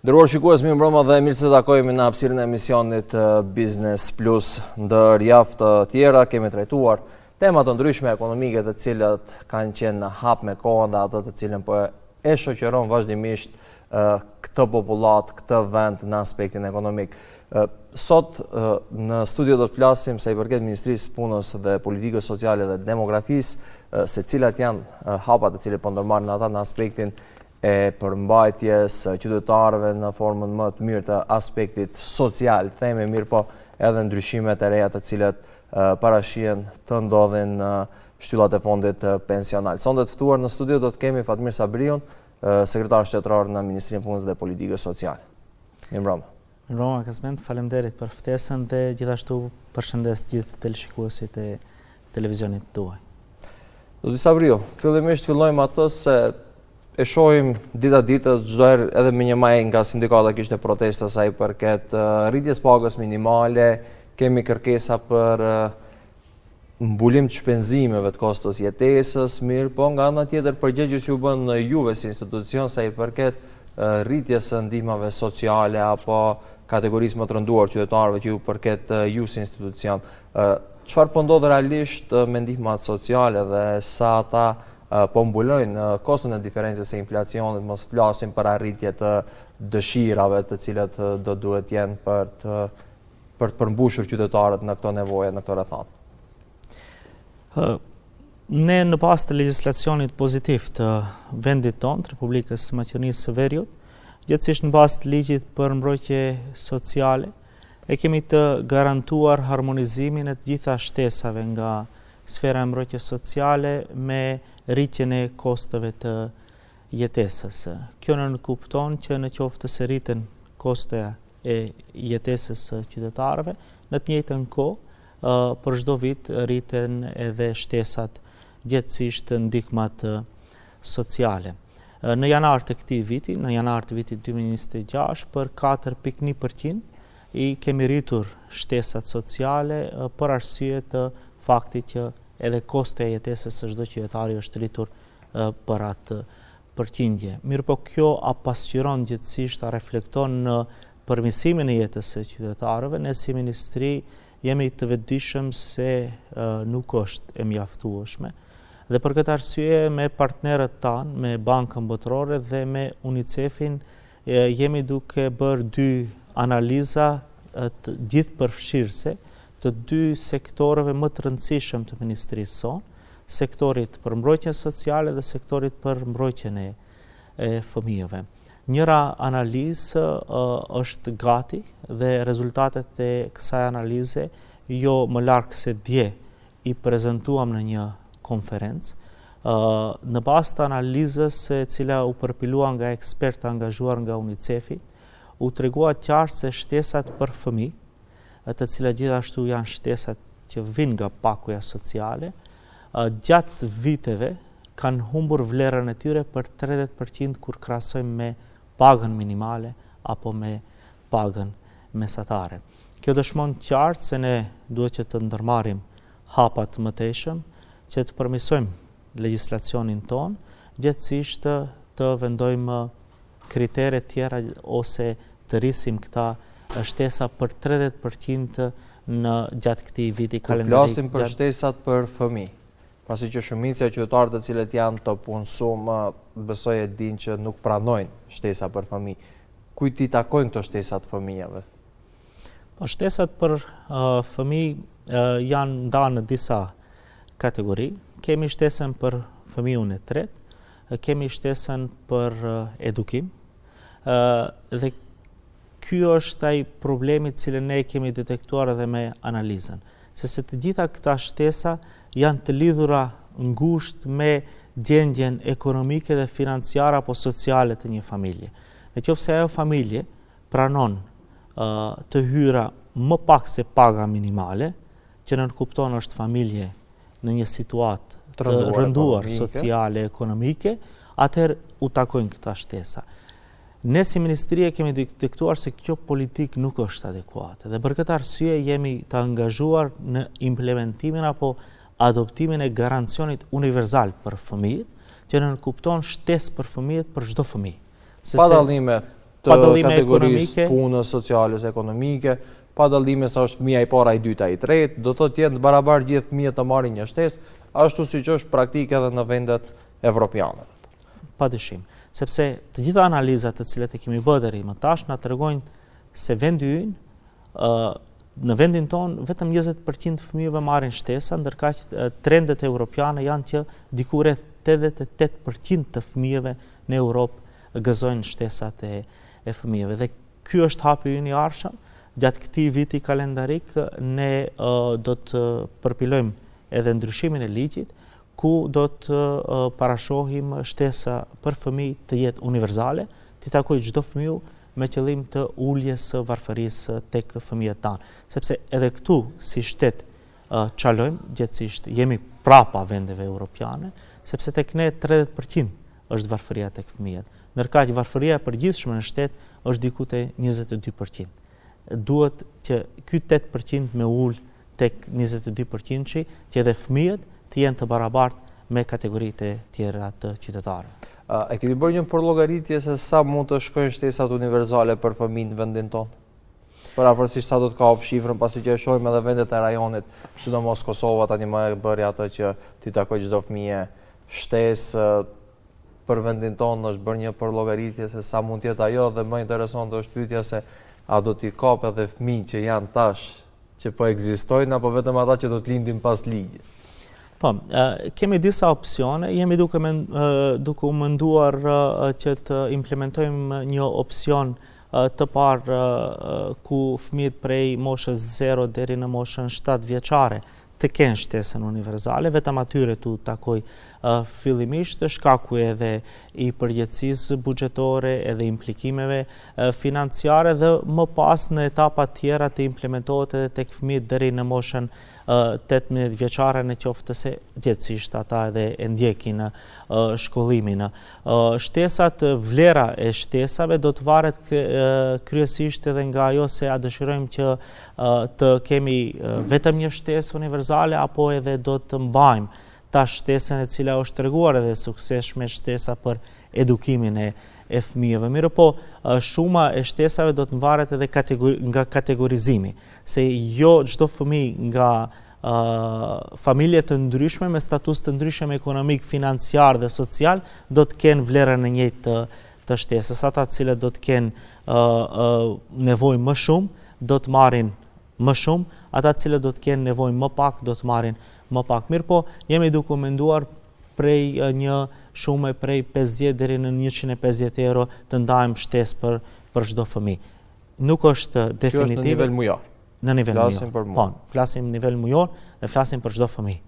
Nderuar shikues, mirë mbrëma dhe mirë se takojmë në hapësirën e emisionit Business Plus. Ndër javë të tjera kemi trajtuar tema të ndryshme ekonomike të cilat kanë qenë në hap me kohën dhe ato të cilën po e shoqëron vazhdimisht këtë popullat, këtë vend në aspektin ekonomik. Sot në studio do të flasim sa i përket Ministrisë Punës dhe Politikës Sociale dhe Demografisë, se cilat janë hapat të cilat po ndërmarrin ata në aspektin e përmbajtjes qytetarëve në formën më të mirë të aspektit social. Themi mirë po edhe ndryshimet e reja të cilat parashihen të ndodhin në shtyllat e fondit pensional. Sonde të ftuar në studio do të kemi Fatmir Sabriun, sekretar shtetëror në Ministrinë e Punës dhe Politikës Sociale. Mirëmbrëma. Mirëmbrëma Kasment, faleminderit për ftesën dhe gjithashtu përshëndes gjithë teleshikuesit e televizionit tuaj. Zoti Sabriu, fillimisht fillojmë atë se e shohim dita ditës çdo herë edhe me një maj nga sindikata kishte protesta sa i përket rritjes pagës minimale, kemi kërkesa për mbulim të shpenzimeve të kostos jetesës, mirë, po nga ana tjetër përgjegjës ju bën juve si institucion sa i përket rritjes së ndihmave sociale apo kategorisë më të rënduar qytetarëve që ju përket ju si institucion. Çfarë po ndodh realisht me ndihmat sociale dhe sa ata po mbulojnë kostën e diferencës e inflacionit, mos flasim për arritje të dëshirave të cilat do duhet jenë për të përmbushur qytetarët në këto nevoje, në këto rrethana. Ne në pas të legjislacionit pozitiv të vendit tonë, Republikës Maqedonisë së Veriut, gjithsesi në pas të ligjit për mbrojtje sociale, e kemi të garantuar harmonizimin e të gjitha shtesave nga sfera e mbrojtjes sociale me rritjen e kosteve të jetesës. Kjo nënkupton që në qoftë se rriten kostoja e jetesës së qytetarëve, në të njëjtën kohë për çdo vit rriten edhe shtesat, gjithsesi ndihmat sociale. Në janar të këtij viti, në janar të vitit 2026, për 4.1% i kemi rritur shtesat sociale për arsye të faktit që edhe kosto e jetesës së çdo qytetari është rritur për atë përqindje. Mirë po kjo apasqyron gjithësisht, reflekton në përmirësimin e jetës së qytetarëve. Ne si ministri jemi të vetëdijshëm se nuk është e mjaftueshme. Dhe për këtë arsye me partnerët tanë, me Bankën Botërore dhe me UNICEF-in jemi duke bërë dy analiza të gjithëpërfshirëse të dy sektoreve më të rëndësishëm të ministrisë sonë, sektorit për mbrojtjen sociale dhe sektorit për mbrojtjen e fëmijëve. Njëra analizë është gati dhe rezultatet e kësaj analize jo më larg se dje i prezantuam në një konferencë. Në bazë të analizës e cila u përpilua nga ekspertë angazhuar nga UNICEF-i, u tregua qartë se shtesat për fëmijë, të cilat gjithashtu janë shtesat që vijnë nga paguja sociale, gjatë viteve kanë humbur vlerën e tyre për 30% kur krahasojmë me pagën minimale apo me pagën mesatare. Kjo dëshmon qartë se ne duhet që të ndërmarrim hapa të mëtejshëm, që të përmirësojmë legjislacionin ton, gjithsesi të vendojmë kritere tjera ose të rrisim këta shtesa për 30% në gjatë këtij viti kalendarik. Flasim për shtesat për fëmijë, pasi që shumica e qytetarëve të cilët janë të punësuar, besoj e dinë që nuk pranojnë shtesa për fëmijë. Kujt i takojnë këto shtesat fëmijëve? Po shtesat për fëmijë janë ndarë në disa kategori. Kemi shtesën për fëmijën e tretë, kemi shtesën për edukim, dhe ky është ai problemi cilën ne kemi detektuar edhe me analizën, se të gjitha këta shtesa janë të lidhura ngushtë me gjendjen ekonomike dhe financiare apo sociale të një familje. Nëse ajo familje pranon të hyra më pak se paga minimale, që nënkupton është familje në një situatë të rënduar sociale, ekonomike, atëherë u takojnë këta shtesa. Ne si ministri kemi detektuar se kjo politik nuk është adekuate dhe për këtë arsye jemi të angazhuar në implementimin apo adoptimin e garancionit universal për fëmijët, që nënkupton shtesë për fëmijët për çdo fëmijë. Pa dallime të kategorisë punës, sociales, ekonomike, pa dallime sa është fëmia i para, i dyta, i tretë, do të jenë barabar gjithë fëmijët të marrin një shtesë, ashtu siç është praktikë edhe në vendet evropiane. Padyshim, sepse të gjitha analizat të cilat e kemi bërë deri më tash na tregojnë se vendi ynë në vendin tonë vetëm 20% të fëmijëve marrin shtesa, ndërkaq trendet europiane janë që diku rreth 88% të fëmijëve në Europë gëzojnë shtesat e fëmijëve. Dhe ky është hapi ynë i ardhshëm. Gjatë këtij viti kalendarik ne do të përpilojmë edhe ndryshimin e ligjit, ku do të parashohim shtesa për fëmijë të jetë universale, të takojë çdo fëmijë me qëllim të uljes së varfërisë tek fëmijët tanë. Sepse edhe këtu si shtet çalojmë gjithësisht, jemi prapa vendeve europiane, sepse tek ne 30% është varfëria tek fëmijët. Ndërkaq varfëria e përgjithshme në shtet është diku te 22%. Duhet që ky 8% me ul tek 22% që edhe fëmijët të jenë të barabartë me kategoritë e tjera të qytetarëve. E kemi bërë një përllogaritje se sa mund të shkojnë shtesat universale për fëmijë në vendin tonë? Për afërsisht sa do të kapë shifrën, pasi që e shohim edhe vendet e rajonit, sidomos Kosova tani më e bëri atë që ti takoj çdo fëmijë shtesë. Për vendin tonë është bërë një përllogaritje se sa mund të jetë ajo, dhe më interesonte është pyetja se a do t'i kapë edhe fëmijë që janë tash që po ekzistojnë, apo vetëm ata që do të lindin pas ligjit? Po, kemi disa opsione, jemi duke menduar që të implementojmë një opsion të parë ku fëmijët prej moshës 0 deri në moshën 7 vjeçare të kenë shtesën universale, vetëm atyre tu takoj fillimisht, shkaku edhe i përgjegjësisë buxhetore, edhe implikimeve financiare, dhe më pas në etapa tjera të implementohet edhe tek fëmijët deri në moshën 18 vjeçare, në qoftë se gjithësisht ata edhe e ndjekin shkollimin. Shtesat, vlera e shtesave do të varet kryesisht edhe nga ajo se a dëshirojmë që të kemi vetëm një shtesë universale, apo edhe do të mbajmë ta shtesën e cila është treguar edhe suksesshme, shtesa për edukimin e fëmijëve. Mirë po, shuma e shtesave do të varet edhe nga kategorizimi, se jo çdo fëmijë nga familje të ndryshme me status të ndryshëm ekonomik, financiar dhe social do të kenë vlerën e njëjtë të shtesës. Ata të cilët do të kenë nevojë më shumë do të marrin më shumë, ata të cilët do të kenë nevojë më pak do të marrin më pak. Mirë po, jemi duke menduar prej një shume prej 50 deri në 150 euro të ndajmë shtesë për çdo fëmijë. Nuk është definitive. Kjo është në nivel mujor. Në nivel mujor. Flasim për Po, flasim nivel mujor dhe flasim për çdo fëmijë.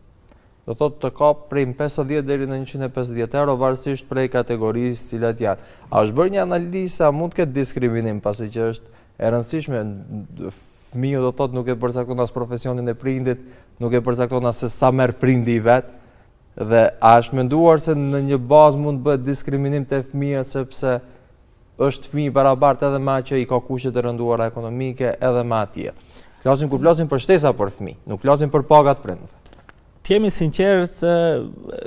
Do thotë të ka prej 50 deri në 150 euro varësisht prej kategorisë cilat janë. A është bërë një analizë, a mund të ketë diskriminim, pasi që është e rëndësishme, fëmiu do thotë nuk e përcakton as profesionin e prindit, nuk e përcakton as se sa merr prindi i vet, dhe a është menduar se në një bazë mund bëhet diskriminim te fëmijët sepse është fëmijë barabartë edhe me që i ka kushtet e rënduara ekonomike edhe me atjet. Kur flasim për shtesa për fëmijë, nuk flasim për pagat prindve. Të jemi sinqert,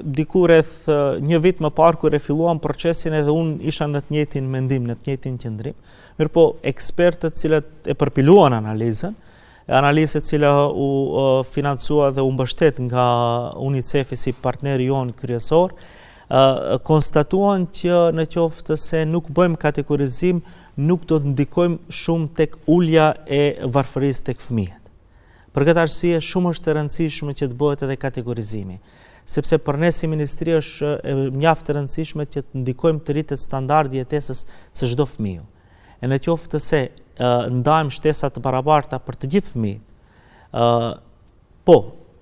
diku rreth një vit më parë kur e filluam procesin, edhe unë isha në të njëjtin mendim, në të njëjtin qëndrim. Mirëpo ekspertët cilët e përpiluan analizën, analizë e cila u financua dhe u mbështet nga UNICEF si partneri jon kryesor, konstatuan që në qoftë se nuk bëjmë kategorizim, nuk do të ndikojmë shumë tek ulja e varfërisë tek fëmijët. Për këtë arsye shumë është e rëndësishme që të bëhet edhe kategorizimi, sepse për ne si ministri është mjaft e rëndësishme që të ndikojmë të rritet standardi jetesës së çdo fëmiu. E në qoftë se ndajmë shtesa të barabarta për të gjithë fëmijët, po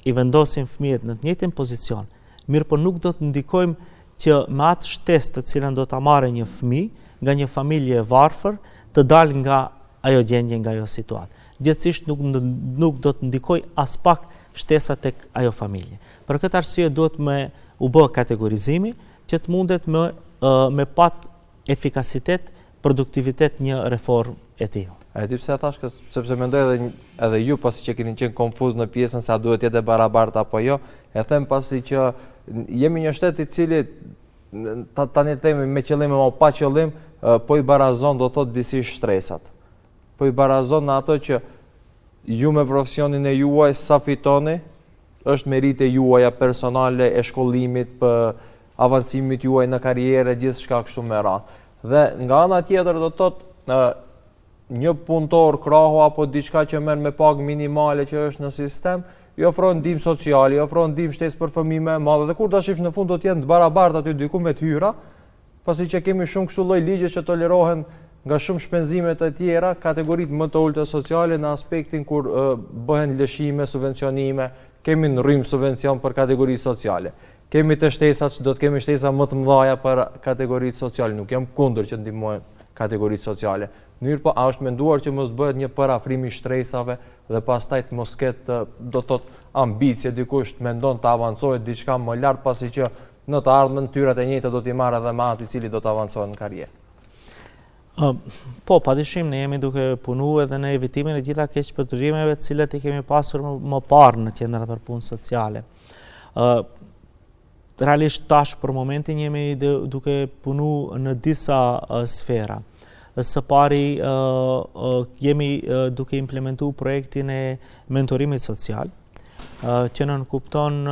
i vendosim fëmijët në të njëjtin pozicion, mirë po nuk do të ndikojmë që me atë shtesë të cilën do ta marrë një fëmijë nga një familje e varfër të dalë nga ajo gjendje, nga ajo situatë. Gjithsesi nuk do të ndikoj as pak shtesa tek ajo familje. Për këtë arsye duhet u bë kategorizimi që të mundet me pat efikasitet, produktivitet një reformë e tillë. A e di pse thash, sepse mendoj edhe ju pasi që keni qenë konfuz në pjesën se a duhet jetë e barabartë apo jo, e them pasi që jemi një shtet i cili tani themi me qëllim apo pa qëllim, po i barazon do thot disi shtresat. Po i barazon në ato që ju me profesionin e juaj sa fitoni, është merite juaja personale e shkollimit, për avancimit juaj në karriere, gjithë shka kështu me radhë. Dhe nga ana tjetër do thot një punëtor krahu apo diçka që merr me pagë minimale që është në sistem, i ofron ndihmë sociale, i ofron ndihmë shtesë për fëmijë më madhe dhe kur ta shifsh në fund do të jenë të barabartë aty diku me të hyra, pasi që kemi shumë kështu lloj ligje që tolerohen nga shumë shpenzimet e tjera, kategoritë më të ulta sociale në aspektin kur bëhen lëshime, subvencionime, kemi në rrymë subvencion për kategori sociale. Kemi të shtesat që do të kemi shtesa më të mëdha për kategoritë sociale, nuk jam kundër që ndihmojnë kategoritë sociale. Mirë po, a është menduar që mos bëhet një parafrim i shtresave dhe pastaj të mos ketë do të thotë ambicie dikush të mendon të avancojë diçka më lart pasi që në të ardhmen tyrat e njëjta do t'i marrë edhe me atë i cili do të avancojë në karrierë. Po, padyshim ne jemi duke punuar edhe në evitimin e gjitha keqpërdorimeve të cilat i kemi pasur më parë në qendrat për punë sociale. Realisht tash për momentin jemi duke punuar në disa sfera. Së pari jemi duke implementuar projektin e mentorimit social, që nënkupton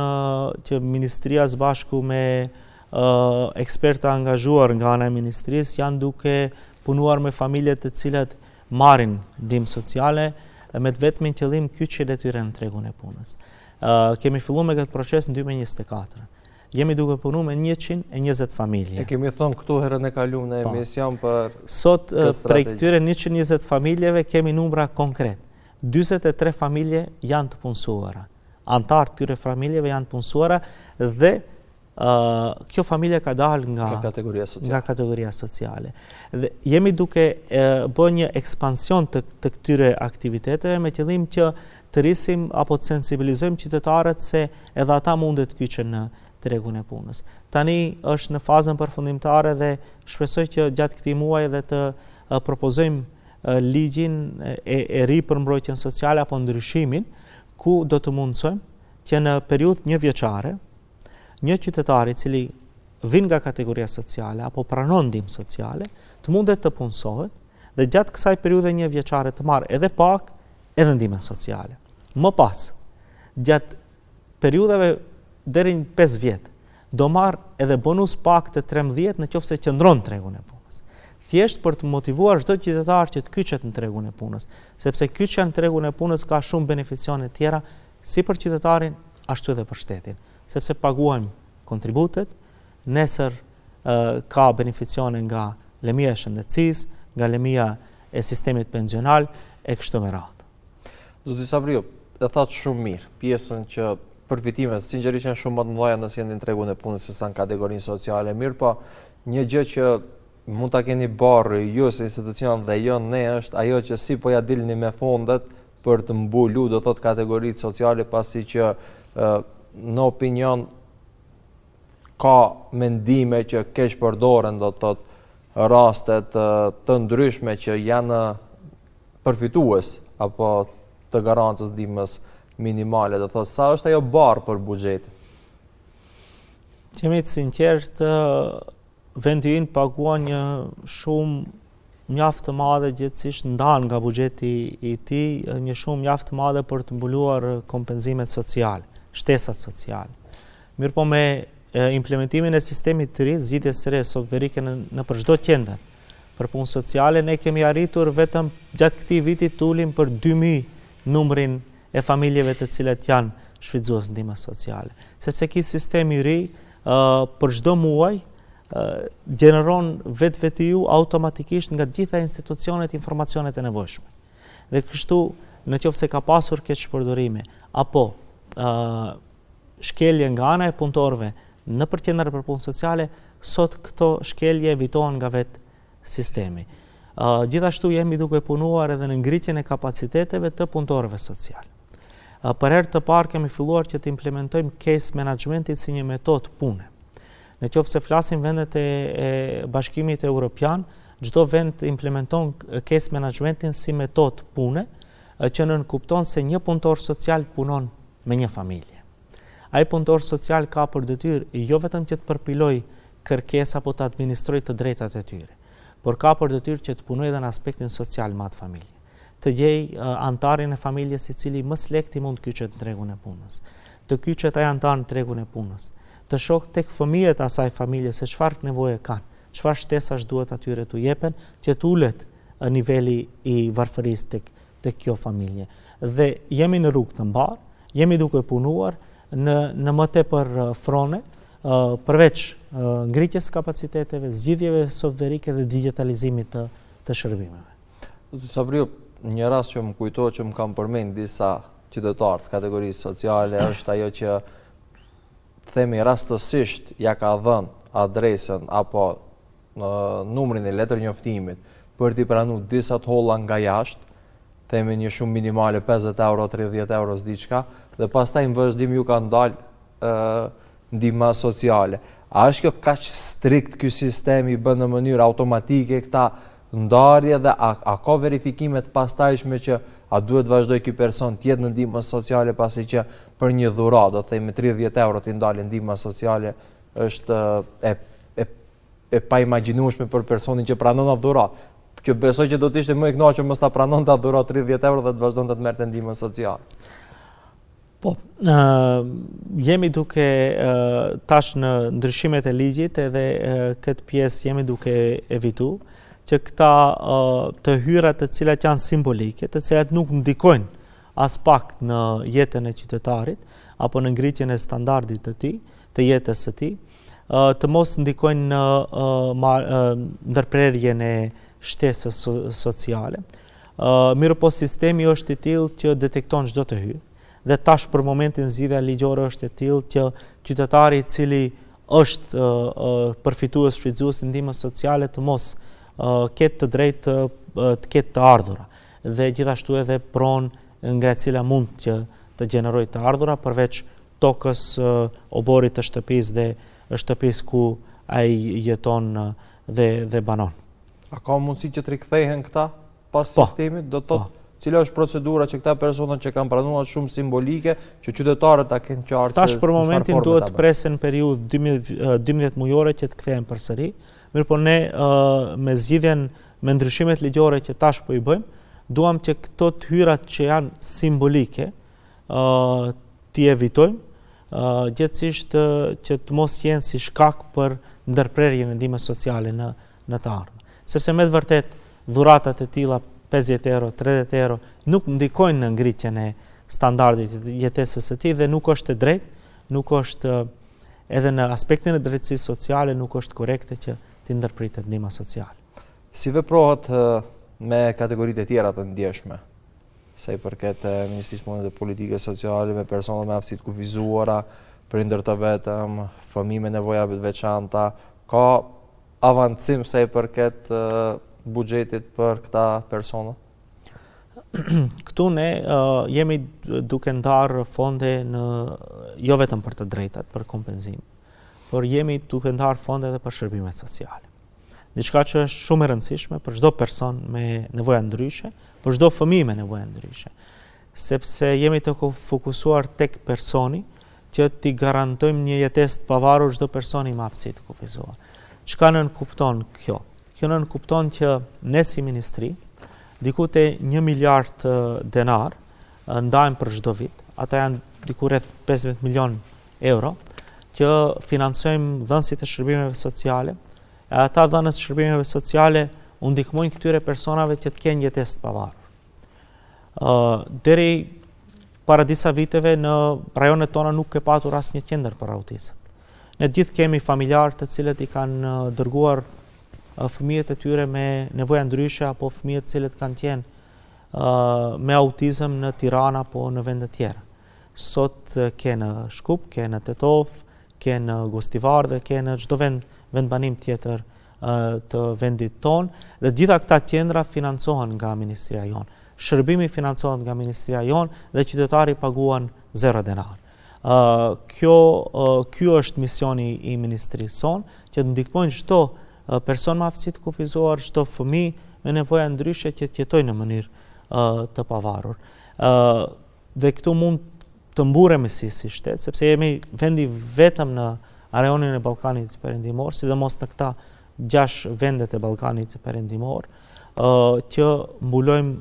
që Ministria së bashku me eksperta angazhuar nga ana e Ministrisë janë duke punuar me familjet të cilat marrin ndihmë sociale me të vetmin qëllim kyçjen e tyre në tregun e punës. Kemi filluar me këtë proces në 2024. Jemi duke punu me 120 familje. E kemi thonë këtu herën e kaluar në emision për sot prej këtyre 120 familjeve kemi numra konkret. 43 familje janë të punësuara. Antar të këtyre familjeve janë të punësuara dhe kjo familje ka dalë nga kategoria sociale. Dhe jemi duke bë një ekspansion të këtyre aktiviteteve me qëllim që të rrisim apo të sensibilizojmë qytetarët se edhe ata mundet të kyçen në tregun e punës. Tani është në fazën përfundimtare dhe shpresoj që gjatë këtij muaji dhe të propozojmë ligjin e ri për mbrojtjen sociale apo ndryshimin, ku do të mundsojmë që në periudhë një vjeçare, një qytetar i cili vjen nga kategoria sociale apo pranon ndihmë sociale, të mundet të punësohet dhe gjatë kësaj periudhe një vjeçare të marrë edhe pak edhe ndihmën sociale. Më pas, gjatë periudhave deri në 5 vjet, do marr edhe bonus pak të 13 në qoftë se qëndron në tregun e punës. Thjesht për të motivuar çdo qytetar që të kyçet në tregun e punës, sepse kyçja në tregun e punës ka shumë beneficione të tjera si për qytetarin ashtu edhe për shtetin, sepse paguajmë kontributet, nesër ka beneficione nga lëmia e shëndetësisë, nga lëmia e sistemit pensional e kështu me radhë. Zoti Sabriu, e thatë shumë mirë pjesën që përfitimet sinqerisht janë shumë më të mëdha nëse janë në tregun e punës se sa në kategorinë sociale. Mirë, po një gjë që mund ta keni barrë ju si institucion dhe jo ne është ajo që si po ja dilni me fondet për të mbuluar do thot kategoritë sociale, pasi që në opinion ka mendime që keq përdoren do thot rastet të ndryshme që janë përfitues apo të garancës ndihmës minimale, do thotë sa është ajo barë për buxhetin? Jemi të sinqert, vendi ynë paguan një shumë mjaft të madhe gjithsesi ndan nga buxheti i tij, një shumë mjaft të madhe për të mbuluar kompenzimet sociale, shtesat sociale. Mirë po me implementimin e sistemit të ri, zgjidhjes së re softverike në për çdo qendër për punë sociale, ne kemi arritur vetëm gjatë këtij viti të ulim për 2000 numrin e familjeve të cilat janë shfrytëzues ndihmës sociale. Sepse ky sistemi i ri për çdo muaj gjeneron vetvetiu automatikisht nga të gjitha institucionet informacionet e nevojshme. Dhe kështu, në qoftë se ka pasur keqpërdorime apo shkelje nga ana e punëtorëve në qendrat për punë sociale, sot këto shkelje evitohen nga vetë sistemi. Gjithashtu jemi duke punuar edhe në ngritjen e kapaciteteve të punëtorëve social. Për herë të parë kemi filluar që të implementojmë case managementin si një metodë pune. Në qoftë se flasim vendet e Bashkimit Evropian, çdo vend implementon case managementin si metodë pune, që nënkupton se një punëtor social punon me një familje. Ai punëtor social ka për detyrë jo vetëm që të përpiloj kërkesa apo të administrojë të drejtat e tyre, por ka për detyrë që të punojë edhe në aspektin social me atë familje. Të gjej antarin e familjes i cili më lekti mund të kyçet në tregun e punës, të kyçet ai antar në tregun e punës, të shoh tek fëmijët e asaj familje se çfarë nevoje kanë, çfarë shtesash duhet atyre t'u jepen, që t'ulet niveli i varfërisë tek kjo familje. Dhe jemi në rrugë të mbarë, jemi duke punuar në më tepër frone, përveç ngritjes kapaciteteve, zgjidhjeve softverike dhe digitalizimit të shërbimeve. Sabriu, një rast që më kujtohet që më kam përmend disa qytetarë të kategorisë sociale është ajo që themi rastësisht ja ka dhënë adresën apo numrin e letër njoftimit për t'i pranuar disa holla nga jashtë, themi një shumë minimale 50 euro, 30 euro s'diçka, dhe pastaj në vazhdim ju ka ndalë ndihma sociale. A është kjo kaq strikt ky sistemi bën në mënyrë automatike këta ndarje dhe a ka verifikimet pastajshme që a duhet vazhdoj ky person të jetë në ndihmë sociale pasi që për një dhuratë, do të themi 30 euro t'i ndalë ndihma sociale është e pa imagjinueshme për personin që pranon atë dhuratë. Që besoj që do të ishte më i kënaqur mos ta pranonte atë dhuratë 30 euro dhe të vazhdonte të merrte ndihmën sociale. Po, jemi duke tash në ndryshimet e ligjit edhe këtë pjesë jemi duke evitu që këta të hyrat të cilat janë simbolike, të cilat nuk ndikojnë as pak në jetën e qytetarit apo në ngritjen e standardit të tij, të jetës së tij, të mos ndikojnë në ndërprerjen e shtesës sociale. Mirë po sistemi është i tillë që detekton çdo të hyrje. Dhe tash për momentin zgjidhja ligjore është e tillë që qytetari i cili është përfitues shfrytëzues i ndihmës sociale të mos ketë të drejtë të ketë të ardhura dhe gjithashtu edhe pronë nga e cila mund që të gjenerojë të ardhura përveç tokës, oborit të shtëpisë dhe shtëpisë ku ai jeton dhe banon. A ka mundësi që të rikthehen këta pas sistemit? Do të thotë cila është procedura që këta persona që kanë pranuar shumë simbolike, që qytetarët ta kenë qartë se tash për momentin duhet të presen periudhë 12 mujore që të kthehen përsëri. Mirë po ne me zgjidhjen me ndryshimet ligjore që tash po i bëjmë, duam që këto të hyrat që janë simbolike t'i evitojmë, gjithsesi që të mos jenë si shkak për ndërprerjen e ndihmës sociale në të ardhmen. Sepse me të vërtet dhuratat e tilla 50 euro, 30 euro nuk ndikojnë në ngritjen e standardit të jetesës së tij dhe nuk është e drejtë, nuk është edhe në aspektin e drejtësisë sociale nuk është korrekte që të ndërpritet ndihma sociale. Si veprohet me kategoritë e tjera të ndjeshme, sa i përket Ministrisë Punës dhe Politikës Sociale, me persona me aftësi të kufizuara, prindër të vetëm, fëmijë me nevoja të veçanta, ka avancim sa i përket buxhetit për këta persona? Këtu ne jemi duke ndarë fonde jo vetëm për të drejtat, për kompenzim, por jemi duke ndarë fonde edhe për shërbimet sociale. Diçka që është shumë e rëndësishme për çdo person me nevoja ndryshe, për çdo fëmijë me nevoja ndryshe, sepse jemi të fokusuar tek personi që t'i garantojmë një jetesë të pavarur çdo personi me aftësi të kufizuar. Çka nënkupton kjo? Kjo nënkupton që ne si ministri, diku te 1 miliard denar ndajmë për çdo vit, ata janë diku rreth 15 milion euro, që financojmë dhënësit e shërbimeve sociale, e ata dhënës shërbimeve sociale u ndihmojnë këtyre personave që të kenë jetesë të pavarur. Deri para disa viteve në rajonet tona nuk ke patur asnjë qendër për autizëm. Ne gjithë kemi familjarë të cilët i kanë dërguar fëmijët e tyre me nevoja ndryshe apo fëmijët të cilët kanë qenë me autizëm në Tiranë apo në vende tjera. Sot ke në Shkup, ke në Tetov, ke në Gostivar dhe ke në çdo vendbanim tjetër të vendit tonë dhe gjitha këta qendra financohen nga ministria jonë. Shërbimi financohet nga ministria jonë dhe qytetari paguan 0 denar. Ky është misioni i ministrisë sonë, që të ndihmojnë çdo person me aftësi të kufizuar, çdo fëmijë me nevoja ndryshe që të jetojnë në mënyrë të pavarur. Dhe këtu mund të mburemi si shtet, sepse jemi vendi vetëm në rajonin e Ballkanit Perëndimor, sidomos në këta 6 vendet e Ballkanit Perëndimor, që mbulojmë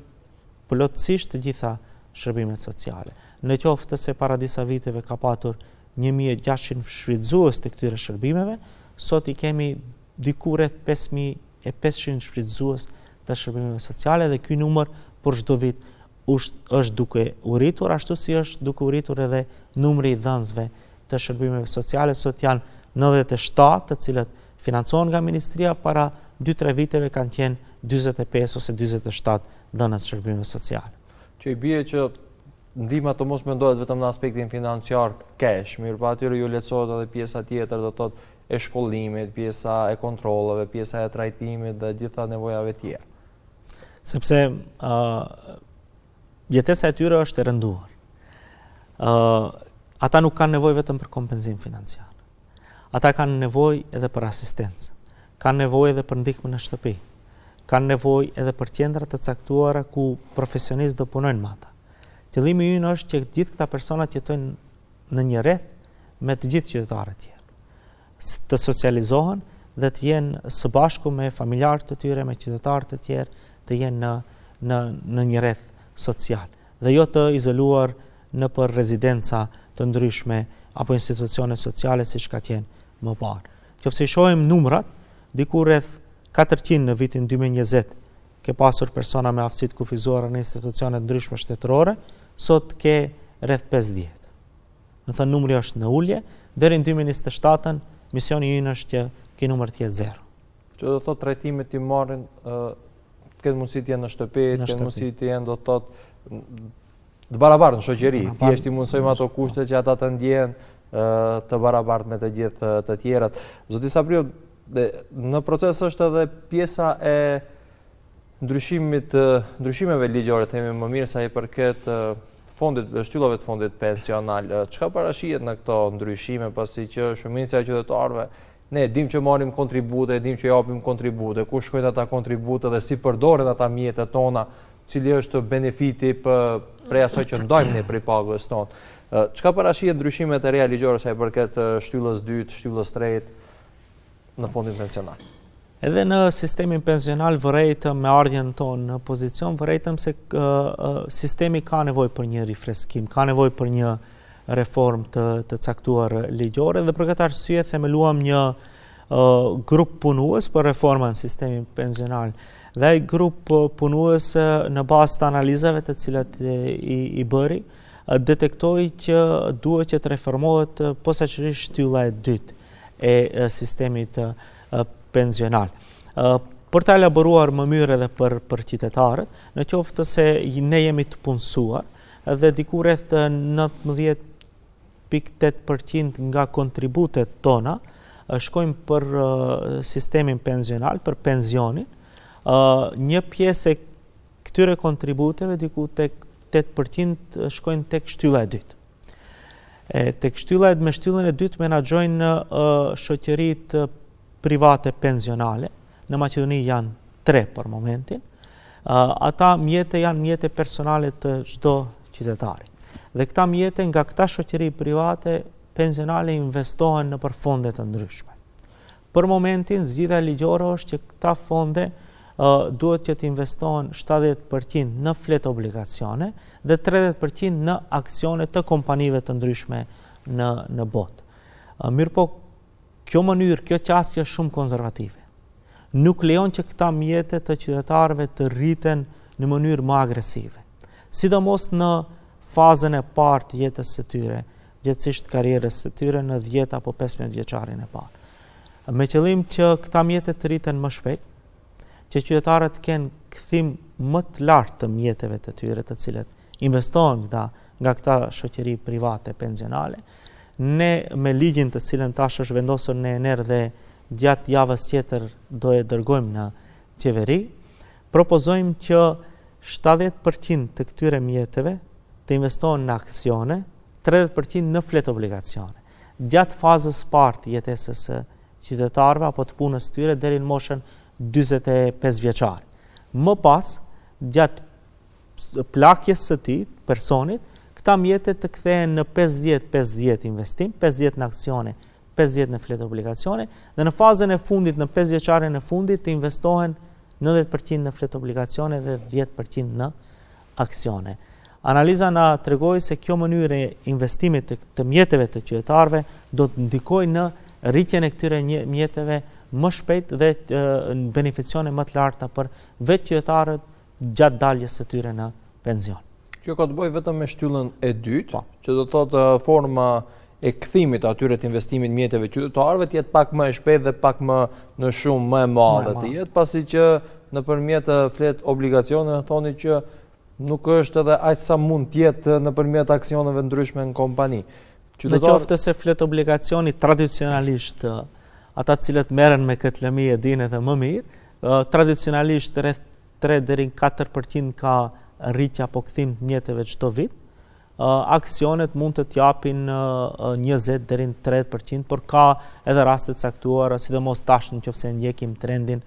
plotësisht të gjitha shërbimet sociale. Në qoftë se para disa viteve ka patur 1600 shfrytëzues të këtyre shërbimeve, sot i kemi diku rreth 5500 shfrytëzues të shërbimeve sociale dhe ky numër për çdo vit është duke u rritur, ashtu si është duke u rritur edhe numri i dhënësve të shërbimeve sociale. Sot janë 97 të cilët financohen nga Ministria, para 2-3 viteve kanë qenë 45 ose 47 dhënës shërbimeve sociale. Që i bie që ndihma të mos mendohet vetëm në aspektin financiar cash, mirë po atyre ju lehtësohet edhe pjesa tjetër, do të thotë e shkollimit, pjesa e kontrollave, pjesa e trajtimit dhe gjitha nevojave tjera. Sepse jetesa e tyre është e rënduar. Ata nuk kanë nevojë vetëm për kompenzim financiar. Ata kanë nevojë edhe për asistencë, kanë nevojë edhe për ndihmë në shtëpi, kanë nevojë edhe për qendra të caktuara ku profesionistë do punojnë me ata. Qëllimi ynë është që gjithë këta persona të jetojnë në një rreth me të gjithë qytetarët tjerë, të socializohen dhe të jenë së bashku me familjarët të tyre, me qytetarët të tjerë, të jenë në një rreth social dhe jo të izoluar në për rezidenca të ndryshme apo institucione sociale siç ka qenë më parë. Nëse i shohim numrat, diku rreth 400 në vitin 2020 ke pasur persona me aftësi të kufizuara në institucione ndryshme shtetërore, sot ke rreth 50. Do thënë numri është në ulje, deri në 2027 misioni ynë është që ky numër të jetë 0. Që do të thotë trajtimet i marrin të ketë mundësi të jenë në shtëpi, të ketë mundësi të jenë do të thotë të barabartë në shoqëri, thjesht i mundsojmë ato kushte që ata të ndjehen të barabartë me të gjithë të tjerat. Zoti Sabriu, në proces është edhe pjesa e ndryshimeve ligjore, themi më mirë sa i përket shtyllave të fondit pensional. Çka parashihet në këto ndryshime, pasi që shumica e qytetarëve ne dim që marrim kontribute, dim që japim kontribute, ku shkojnë ata kontribute dhe si përdoren ata mjetet tona, cili është benefiti prej asaj që ndajmë ne prej pagës tonë. Çka parashihet ndryshimet e reja ligjore sa i përket shtyllës dytë, shtyllës tretë në fondin pensional? Edhe në sistemin pensional vërejtëm me ardhjen tonë në pozicion, vërejtëm se sistemi ka nevojë për një rifreskim, ka nevojë për një reformë të caktuar ligjore dhe për këtë arsye themeluam një grup punues për reformën në sistemin pensional. Dhe ai grup punues në bazë të analizave të cilat i bëri, detektoi që duhet që të reformohet posaçërisht shtylla e dytë e sistemit pensional. Për ta elaboruar më mirë edhe për qytetarët, në qoftë se ne jemi të punësuar dhe diku rreth 19.8% nga kontributet tona shkojnë për sistemin pensional, për pensionin. Një pjesë e këtyre kontributeve diku tek 8% shkojnë tek shtylla e dytë. Tek shtylla me shtyllën e dytë menaxhojnë shoqëritë private pensionale. Në Maqedoni janë 3 për momentin. Ata mjete janë mjete personale të çdo qytetari. Dhe këta mjete nga këta shoqëri private pensionale investohen në për fonde të ndryshme. Për momentin zgjidhja ligjore është që këta fonde duhet që të investohen 70% në flet obligacione dhe 30% në aksione të kompanive të ndryshme në botë. Mirëpo kjo mënyrë, kjo qasje është shumë konservative. Nuk lejon që këta mjete të qytetarëve të rriten në mënyrë më agresive. Sidomos në fazën e parë të jetës së tyre, gjithsesi karrierës së tyre në 10 apo 15 vjeçarin e parë. Me qëllim që këta mjete të rriten më shpejt, që qytetarët kenë kthim më të lartë të mjeteve të tyre të cilët investohen nga këta shoqëri private pensionale. Ne me ligjin të cilën tash është vendosur në ENER dhe gjatë javës tjetër do e dërgojmë në qeveri, propozojmë që 70% të këtyre mjeteve të investohen në aksione, 30% në flet obligacione. Gjatë fazës parë të jetesës së qytetarëve apo të punës tyre deri në moshën 45 vjeçar. Më pas, gjatë plakjes së tij, personit, këta mjete të kthehen në 50-50 investim, 50 në aksione, 50 në fletë obligacione dhe në fazën e fundit, në 5 vjeçarin e fundit, të investohen 90% në fletë obligacione dhe 10% në aksione. Analiza na tregoi se kjo mënyrë e investimit të mjeteve të qytetarëve do të ndikojë në rritjen e këtyre mjeteve më shpejt dhe në beneficione më të larta për vetë qytetarët gjatë daljes së tyre në penzion. Kjo ka të bëjë vetëm me shtyllën e dytë, që do të thotë forma e kthimit atyre të investimit mjeteve qytetarëve të jetë pak më e shpejtë dhe pak më në shumë më e madhe të jetë, pasi që nëpërmjet fletë obligacione thoni që nuk është edhe aq sa mund të jetë nëpërmjet aksioneve ndryshme në kompani. Në qoftë se fletë obligacioni tradicionalisht ata cilët merren me këtë lëmi e dinë edhe më mirë, tradicionalisht rreth 3 deri në 4% ka rritja apo kthim të mjeteve çdo vit. Aksionet mund të japin 20 deri në 30%, por ka edhe raste të caktuara, sidomos tash nëse ndjekim trendin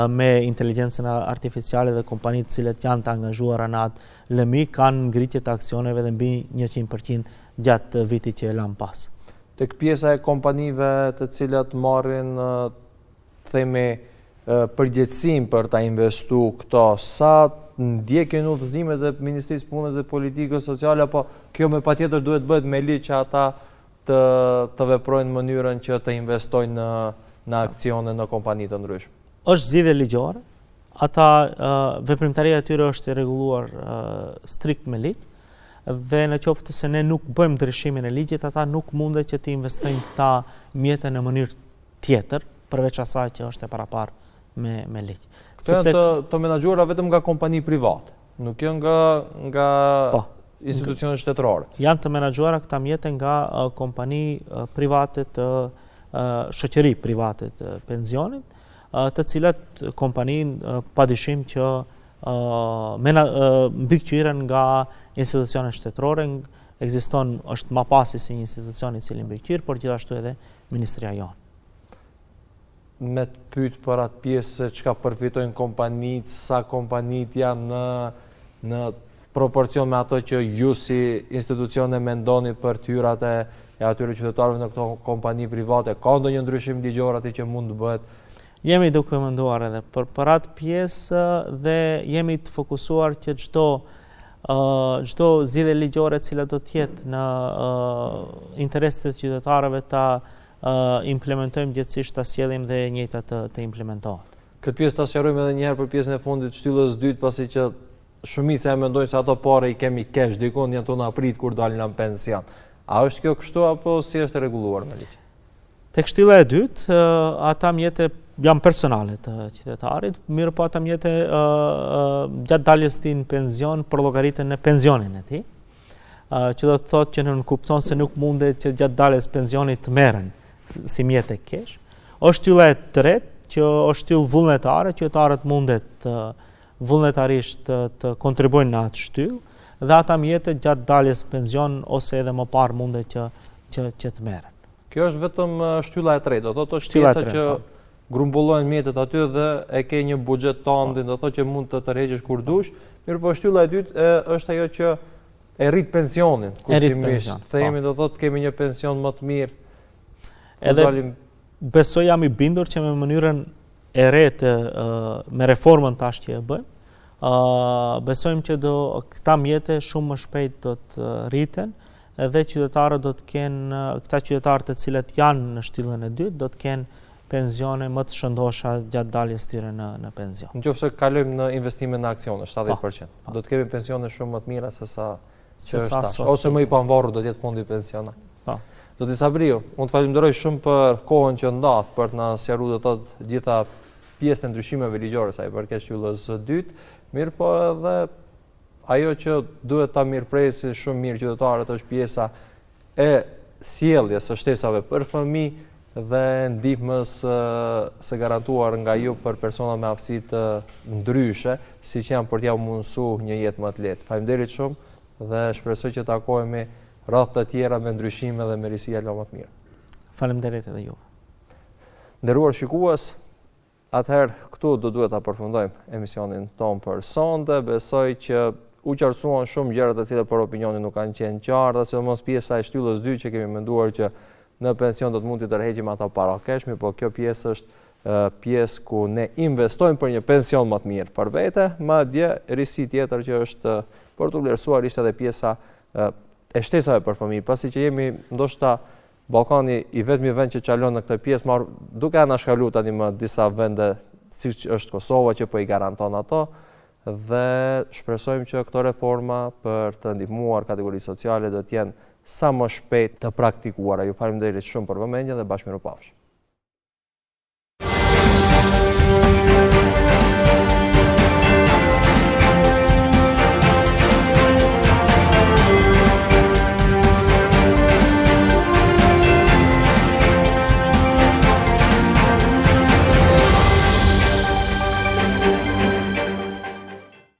me inteligjencën artificiale dhe kompanitë të cilët janë të angazhuara në atë lëmi kanë ngritje të aksioneve dhe mbi 100% gjatë vitit që e lan pas. Tek pjesa e kompanive të cilat marrin themi përgjegjësinë për ta investuar këto, sa ndjekin udhëzimet e Ministrisë Punës dhe Politikës Sociale, apo kjo me patjetër duhet bëhet me ligj që ata të veprojnë në mënyrën që të investojnë në aksione në kompani të ndryshme? Është zgjidhje ligjore. Ata veprimtaria e tyre është e rregulluar strikt me ligj dhe në qoftë se ne nuk bëjmë ndryshimin e ligjit, ata nuk mundet që të investojnë këta mjete në mënyrë tjetër përveç asaj që është e paraparë me ligj. Sepse të menaxhuara vetëm nga kompani private, nuk janë nga institucione shtetërore. Janë të menaxhuara këta mjete nga kompani private të shoqëri private të pensionit, të cilat kompaninë padyshim që mbikëqyren nga institucione shtetërore, është mapasi si një institucion i cili mbikëqyr, por gjithashtu edhe Ministria jonë. Me të pyet për atë pjesë çka përfitojnë kompanitë, sa kompanitë janë në proporcion me ato që ju si institucione mendoni për tyrat e atyre qytetarëve në këto kompani private, ka ndonjë ndryshim ligjor aty që mund të bëhet? Jemi duke menduar edhe për atë pjesë dhe jemi të fokusuar që çdo zgjidhje ligjore e cila do të jetë në interes të qytetarëve ta implementojmë gjithësisht, ta sjellim dhe e njëjta të implementohet. Këtë pjesë ta sqarojmë edhe një herë për pjesën e fundit të shtyllës dytë, pasi që shumica e mendojnë se ato parë i kemi kesh dikon janë tonë aprit kur dalin në pension. A është kjo kështu apo si është rregulluar me ligj? Tek shtylla e dytë, ata mjete janë personale të qytetarit, mirë po ata mjete gjatë daljes tij në pension përllogaritet në pensionin e tij, që do të thotë që nuk kupton se nuk mundet që gjatë daljes pensionit të merren si mjete kesh. Është shtylla e tretë që është shtyllë vullnetare, qytetarët mundet vullnetarisht të kontribuojnë në atë shtyllë dhe ata mjete gjatë daljes pension ose edhe më parë mundet që të merren. Kjo është vetëm shtylla e tretë, do thotë është pjesa që grumbullojnë mjetet aty dhe e ke një buxhet tonë, do thotë që mund të tërheqësh kur dush, mirë po shtylla e dytë është ajo që e rrit pensionin, kushtimisht. Themi do thotë kemi një pension më të mirë. Edhe besoj jam i bindur që me mënyrën e re me reformën tash që e bëjmë, besojmë që këta mjete shumë më shpejt do të rriten dhe qytetarët do të kenë, këta qytetarë të cilët janë në shtyllën e dytë, do të kenë pensione më të shëndosha gjatë daljes tyre në pension. Nëse kalojmë në investime në aksione, 70%, do të kemi pensione shumë më të mira se sa ose më i pavarur do të jetë fondi pensional. Zoti Sabriu, unë të falenderoj shumë për kohën që ndat për të na sqaruar të gjitha pjesën e ndryshimeve ligjore sa i përket shtyllës së dytë, mirë po edhe ajo që duhet ta mirëpresi shumë mirë qytetarët është pjesa e sjelljes së shtesave për fëmijë dhe ndihmës së garantuar nga ju për persona me aftësi të ndryshe, siç janë për t'ia mundsuar një jetë më të lehtë. Faleminderit shumë dhe shpresoj që takohemi rreth të tjera me ndryshime dhe me risi alo më të mirë. Faleminderit edhe juve. Nderuar shikues, atëherë këtu do duhet ta përfundojmë emisionin ton për sonte. Besoj që u qartësuan shumë gjëra të cilat për opinionin nuk kanë qenë qarta, sidomos pjesa e shtyllës 2 që kemi menduar që në pension do të mund të tërheqim ato para keshmi, po kjo pjesë është pjesë ku ne investojmë për një pension më të mirë për vete, madje risi tjetër që është për të vlerësuar ishte edhe pjesa e shtesave për fëmijë, pasi që jemi ndoshta Ballkani i vetmi vend që çalon në këtë pjesë, duke anashkaluar tani më disa vende siç është Kosova që po i garanton ato, dhe shpresojmë që këto reforma për të ndihmuar kategoritë sociale do të jenë sa më shpejt të praktikuara. Ju faleminderit shumë për vëmendjen dhe bashkëmirupafshim.